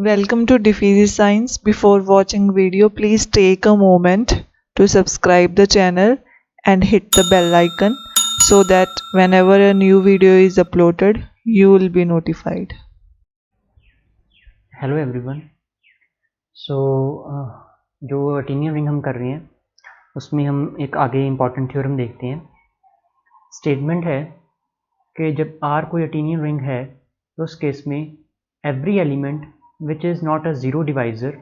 Welcome to Diffeezy Science. Before watching video, please take a moment to subscribe the channel and hit the bell icon so that whenever a new video is uploaded, you will be notified. Hello everyone. जो अटेनियम ring हम कर रहे हैं उसमें हम एक आगे important theorem देखते हैं। स्टेटमेंट है कि जब R कोई अटेनियम रिंग है तो उस केस में every element which is not a zero divisor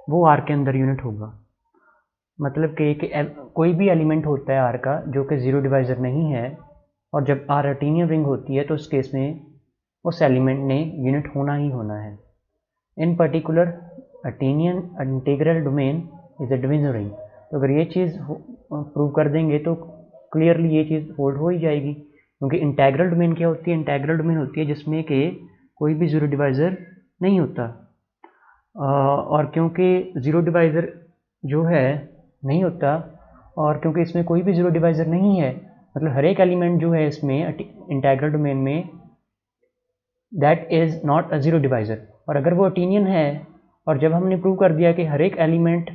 वो R के अंदर यूनिट होगा। मतलब कि कोई भी एलिमेंट होता है R का जो कि ज़ीरो डिवाइज़र नहीं है, और जब R अटेनियम रिंग होती है तो उस केस में उस एलिमेंट ने यूनिट होना ही होना है। In particular Artinian integral domain is a division ring. तो अगर ये चीज़ प्रूव कर देंगे तो क्लियरली ये चीज़ होल्ड हो ही जाएगी, क्योंकि इंटीग्रल डोमेन क्या होती है? इंटीग्रल डोमेन होती है जिसमें कि कोई भी ज़ीरो डिवाइज़र नहीं होता। और क्योंकि ज़ीरो डिवाइज़र जो है नहीं होता, और क्योंकि इसमें कोई भी ज़ीरो डिवाइज़र नहीं है, मतलब हर एक एलिमेंट जो है इसमें इंटीग्रल डोमेन में that is not a zero divisor. और अगर वो अटेनियन है, और जब हमने प्रूव कर दिया कि हर एक element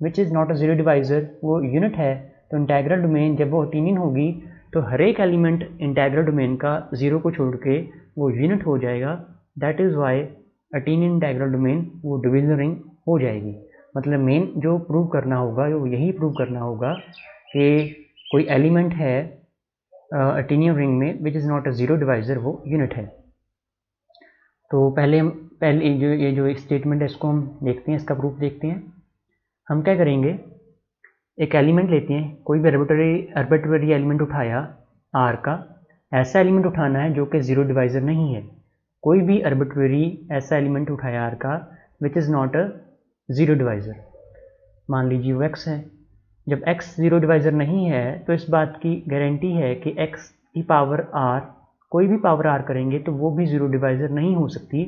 which is not a zero divisor वो यूनिट है, तो इंटीग्रल डोमेन जब वो अटेनियन होगी तो हर एक एलिमेंट इंटीग्रल डोमेन का ज़ीरो को छोड़ के वो यूनिट हो जाएगा। That is why Artinian integral domain वो डिवीजन रिंग हो जाएगी। मतलब मेन जो प्रूव करना होगा वो यही प्रूव करना होगा कि कोई एलिमेंट है अटेनियन रिंग में विच is not a zero divisor वो यूनिट है। तो पहले ये जो स्टेटमेंट है इसको हम देखते हैं, इसका प्रूफ देखते हैं। हम क्या करेंगे, एक एलिमेंट लेते हैं, कोई भी आर्बिट्रेरी एलिमेंट उठाया R का, ऐसा एलिमेंट उठाना है जो कि ज़ीरो डिवाइज़र नहीं है। कोई भी आर्बिट्रेरी ऐसा एलिमेंट उठाया R का विच is not a zero divisor. मान लीजिए वो X है। जब X ज़ीरो डिवाइज़र नहीं है तो इस बात की गारंटी है कि X की पावर R, कोई भी पावर R करेंगे तो वो भी ज़ीरो डिवाइज़र नहीं हो सकती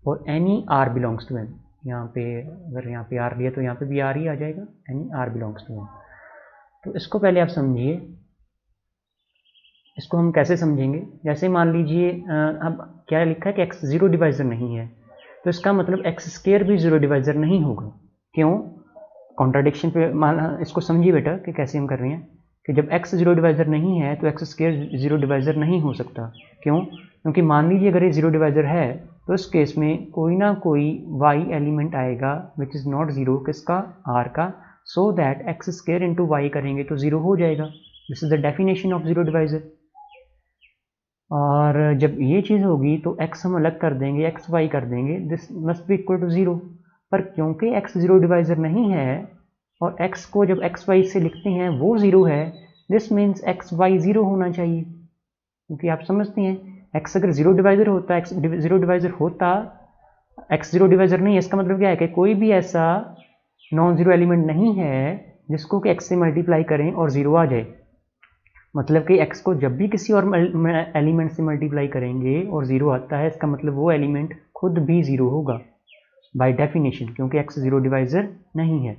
और any R belongs to n. यहाँ पे अगर यहाँ पे R लिया तो यहाँ पे भी R ही आ जाएगा, any R belongs to n. तो इसको पहले आप समझिए, इसको हम कैसे समझेंगे? जैसे मान लीजिए अब क्या लिखा है कि X ज़ीरो डिवाइज़र नहीं है, तो इसका मतलब X स्क्वायर भी ज़ीरो डिवाइज़र नहीं होगा। क्यों? कॉन्ट्राडिक्शन पे इसको समझिए बेटा कि कैसे हम कर रहे हैं कि जब x ज़ीरो डिवाइज़र नहीं है तो x स्क्वायर ज़ीरो डिवाइज़र नहीं हो सकता। क्यों? क्योंकि मान लीजिए अगर ये ज़ीरो डिवाइज़र है तो इस केस में कोई ना कोई y एलिमेंट आएगा विच इज़ नॉट ज़ीरो, किसका? r का, so that x square into y करेंगे तो ज़ीरो हो जाएगा। This is the definition of zero divisor. और जब ये चीज़ होगी तो x हम अलग कर देंगे, x y कर देंगे, this must be equal to zero. पर क्योंकि x ज़ीरो डिवाइज़र नहीं है और x को जब x y से लिखते हैं वो ज़ीरो है, this means x y zero होना चाहिए। क्योंकि आप समझते हैं x अगर ज़ीरो डिवाइज़र होता, x ज़ीरो डिवाइज़र होता, x ज़ीरो डिवाइज़र नहीं है, इसका मतलब क्या है कि कोई भी ऐसा नॉन ज़ीरो एलिमेंट नहीं है जिसको कि x से मल्टीप्लाई करें और ज़ीरो आ जाए। मतलब कि x को जब भी किसी और एलिमेंट से मल्टीप्लाई करेंगे और ज़ीरो आता है, इसका मतलब वो एलिमेंट खुद भी ज़ीरो होगा बाय डेफिनेशन, क्योंकि x ज़ीरो डिवाइज़र नहीं है।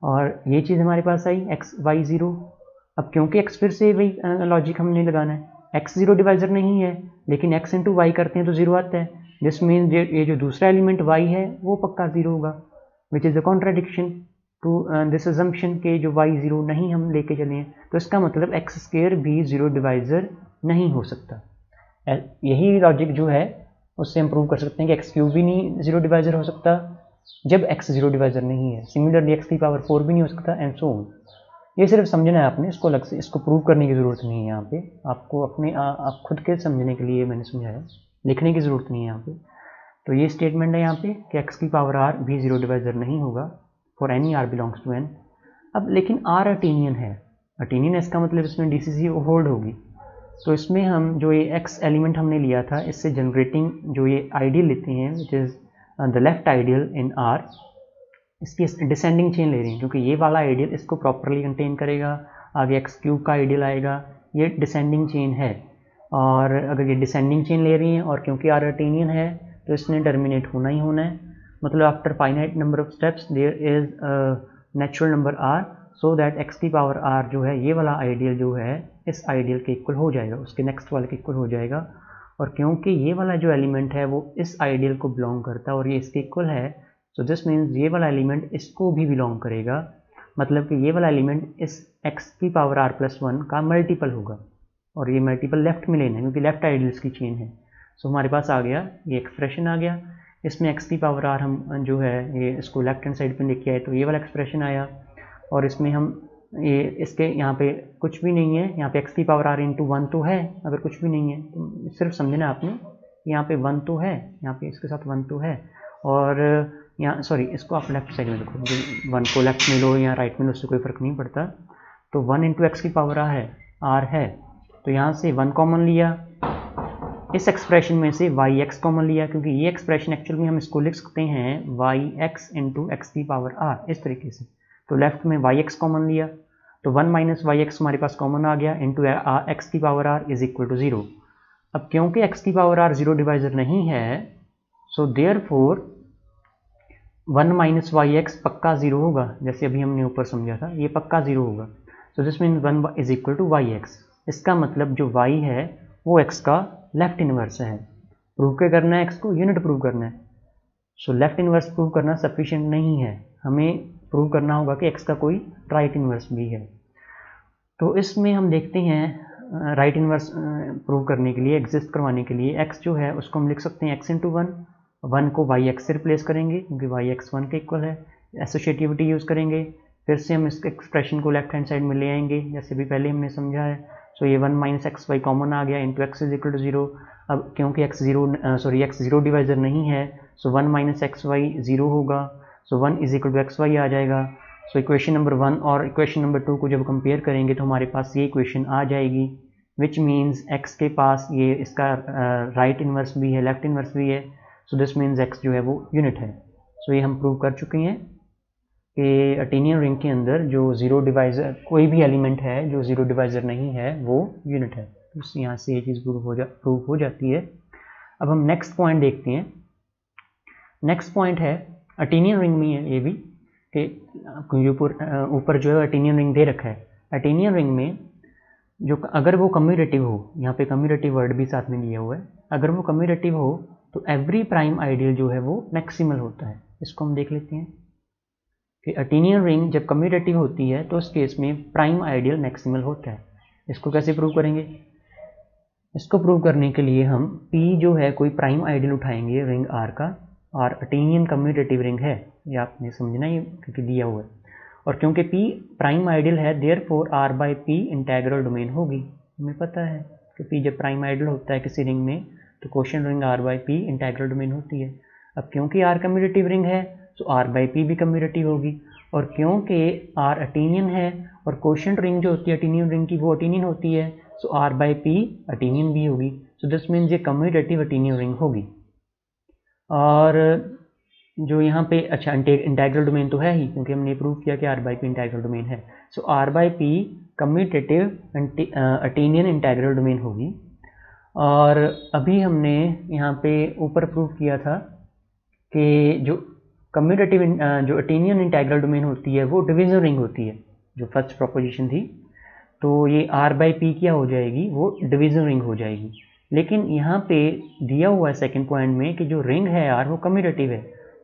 और ये चीज़ हमारे पास आई x y ज़ीरो। अब क्योंकि x फिर से वही लॉजिक हमने लगाना है, x ज़ीरो डिवाइज़र नहीं है लेकिन x इंटू वाई करते हैं तो ज़ीरो आता है। दिस मीन्स ये जो दूसरा एलिमेंट y है वो पक्का ज़ीरो होगा, which is a contradiction to this assumption के जो y ज़ीरो नहीं हम लेके चले हैं, तो इसका मतलब x स्क्वायर भी ज़ीरो डिवाइज़र नहीं हो सकता। यही लॉजिक जो है उससे हम प्रूव कर सकते हैं कि x क्यूब भी नहीं ज़ीरो डिवाइज़र हो सकता जब x ज़ीरो डिवाइज़र नहीं है। सिमिलरली x की पावर 4 भी नहीं हो सकता, एंड सो ऑन। ये सिर्फ समझना है आपने, इसको अलग से इसको प्रूव करने की ज़रूरत नहीं है। यहाँ पे आपको अपने आप खुद के समझने के लिए मैंने समझाया, लिखने की ज़रूरत नहीं है यहाँ पे। तो ये स्टेटमेंट है यहाँ पे कि x की पावर r भी ज़ीरो डिवाइज़र नहीं होगा for any r belongs to n। अब लेकिन r अटेनियन है, अटेनियन इसका मतलब इसमें DCC होल्ड होगी। तो इसमें हम जो ये x एलिमेंट हमने लिया था, इससे जनरेटिंग जो ये आइडियल लेते हैं which is the left ideal in R, इसकी डिसेंडिंग चेन ले रहे हैं क्योंकि ये वाला आइडियल इसको प्रॉपरली कंटेन करेगा। आगे x क्यूब का आइडियल आएगा, ये डिसेंडिंग चेन है। और अगर ये डिसेंडिंग चेन ले रही हैं और क्योंकि R अटेनियन है तो इसने टर्मिनेट होना ही होना है। मतलब after finite number of steps there is natural number R, so that x की पावर R जो है ये वाला आइडियल जो है इस आइडियल के इक्वल हो जाएगा, उसके नेक्स्ट वाले के इक्वल हो जाएगा। और क्योंकि ये वाला जो एलिमेंट है वो इस आइडियल को बिलोंग करता है और ये इसके इक्वल है, सो दिस मीन्स ये वाला एलिमेंट इसको भी बिलोंग करेगा, मतलब कि ये वाला एलिमेंट इस x की पावर r प्लस 1 का मल्टीपल होगा, और ये मल्टीपल लेफ्ट में लेना है क्योंकि लेफ्ट आइडियल्स की चेन है। सो हमारे पास आ गया ये एक्सप्रेशन आ गया, इसमें x की पावर r हम जो है ये इसको लेफ्ट हैंड साइड पे लेके आए तो ये वाला एक्सप्रेशन आया, और इसमें हम ये इसके यहाँ पे कुछ भी नहीं है, यहाँ पे x की पावर r इंटू 1 तो है, अगर कुछ भी नहीं है तो सिर्फ समझना आपने, यहाँ पे 1 तो है, यहाँ पे इसके साथ 1 तो है, और यहाँ सॉरी इसको आप लेफ्ट साइड में देखो, 1 को लेफ्ट में लो या राइट में लो उससे कोई फ़र्क नहीं पड़ता, तो 1 इंटू एक्स की पावर r है, तो यहाँ से 1 कॉमन लिया, इस एक्सप्रेशन में से yx कॉमन लिया, क्योंकि ये एक्सप्रेशन एक्चुअल में हम इसको लिख सकते हैं yx इंटू एक्स की पावर r इस तरीके से, तो लेफ्ट में yx कॉमन लिया, तो 1 माइनस yx हमारे पास कॉमन आ गया इंटू x की power r is equal to 0। अब क्योंकि x की पावर r 0 डिवाइजर नहीं है, सो देयरफॉर 1 माइनस yx पक्का 0 होगा, जैसे अभी हमने ऊपर समझा था ये पक्का 0 होगा, so this mean 1 is equal to yx। इसका मतलब जो y है वो x का लेफ्ट इनवर्स है। प्रूव क्या करना है, x को यूनिट प्रूव करना है, सो लेफ्ट इनवर्स प्रूव करना सफिशिएंट नहीं है, हमें प्रूव करना होगा कि x का कोई राइट इनवर्स भी है। तो इसमें हम देखते हैं राइट इनवर्स प्रूव करने के लिए, एग्जिस्ट करवाने के लिए x जो है उसको हम लिख सकते हैं x इंटू 1 को yx से रिप्लेस करेंगे क्योंकि yx 1 के इक्वल है, एसोसिएटिविटी यूज़ करेंगे, फिर से हम इस एक्सप्रेशन को लेफ्ट हैंड साइड में ले आएंगे जैसे भी पहले हमने समझा है, सो ये 1 माइनस एक्स वाई कॉमन आ गया into X is equal to 0। अब क्योंकि x 0 डिवाइजर नहीं है, सो 1 माइनस एक्स वाई 0 होगा, so 1 is equal to x y आ जाएगा। सो इक्वेशन नंबर 1 और इक्वेशन नंबर 2 को जब कंपेयर करेंगे तो हमारे पास ये इक्वेशन आ जाएगी, विच मीन्स x के पास ये इसका राइट इनवर्स भी है, लेफ्ट इनवर्स भी है, सो दिस मीन्स x जो है वो यूनिट है। सो ये हम प्रूव कर चुके हैं कि अटेनियन रिंग के अंदर जो 0 डिवाइजर कोई भी एलिमेंट है जो 0 डिवाइजर नहीं है वो यूनिट है। तो यहाँ से ये चीज़ प्रूव हो जाती है। अब हम नेक्स्ट पॉइंट देखते हैं। नेक्स्ट पॉइंट है अटेनियन रिंग में ये भी कि ऊपर जो है अटेनियन रिंग दे रखा है। अटेनियन रिंग में जो अगर वो कम्यूटेटिव हो, यहाँ पे कम्यूटेटिव वर्ड भी साथ में लिया हुआ है, अगर वो कम्यूटेटिव हो तो एवरी प्राइम आइडियल जो है वो मैक्सिमल होता है। इसको हम देख लेते हैं कि अटेनियन रिंग जब कम्यूटेटिव होती है तो उस केस में प्राइम आइडियल मैक्सिमल होता है। इसको कैसे प्रूव करेंगे? इसको प्रूव करने के लिए हम P जो है कोई प्राइम आइडियल उठाएंगे रिंग R का, और अटेनियन कम्यूटेटिव रिंग है, ये आपने समझना ही क्योंकि दिया हुआ है, और क्योंकि P प्राइम आइडियल है therefore R by P integral domain होगी। हमें पता है कि P जब प्राइम आइडियल होता है किसी रिंग में तो quotient ring R by P integral domain होती है। अब क्योंकि R कम्यूटेटिव रिंग है तो R बाई P भी कम्यूटेटिव होगी, और क्योंकि R अटेनियन है और क्वोशिएंट रिंग जो होती है अटेनियन रिंग की वो अटेनियन होती है, सो R बाई P अटेनियन भी होगी। सो दिस मीन्स ये कम्यूटेटिव अटेनियन रिंग होगी। और जो यहाँ पे अच्छा इंटेग्रल डोमेन तो है ही क्योंकि हमने प्रूव किया कि R by P integral domain है, so R by P commutative Artinian integral domain होगी। और अभी हमने यहाँ पे ऊपर प्रूव किया था कि जो कम्यूटेटिव जो अटेनियन इंटेग्रल डोमेन होती है वो डिवीजन रिंग होती है, जो फर्स्ट प्रोपोजिशन थी, तो ये R बाई P क्या हो जाएगी, वो डिवीजन रिंग हो जाएगी। लेकिन यहाँ पे दिया हुआ है सेकंड पॉइंट में कि जो रिंग है R वो कम्यूटेटिव है,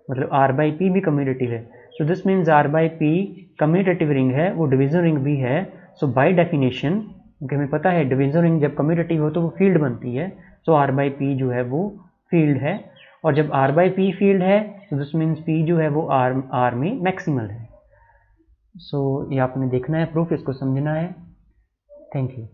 मतलब R बाई P भी कम्यूटेटिव है, so this means R by P commutative ring है, वो डिवीजन रिंग भी है। सो बाई डेफिनेशन क्योंकि हमें पता है डिवीजन रिंग जब कम्यूटेटिव हो तो वो फील्ड बनती है, सो R बाई P जो है वो फील्ड है, और जब R बाई P फील्ड है तो दिस मीन्स P जो है वो R में मैक्सिमल है। सो ये आपने देखना है प्रूफ, इसको समझना है। Thank you.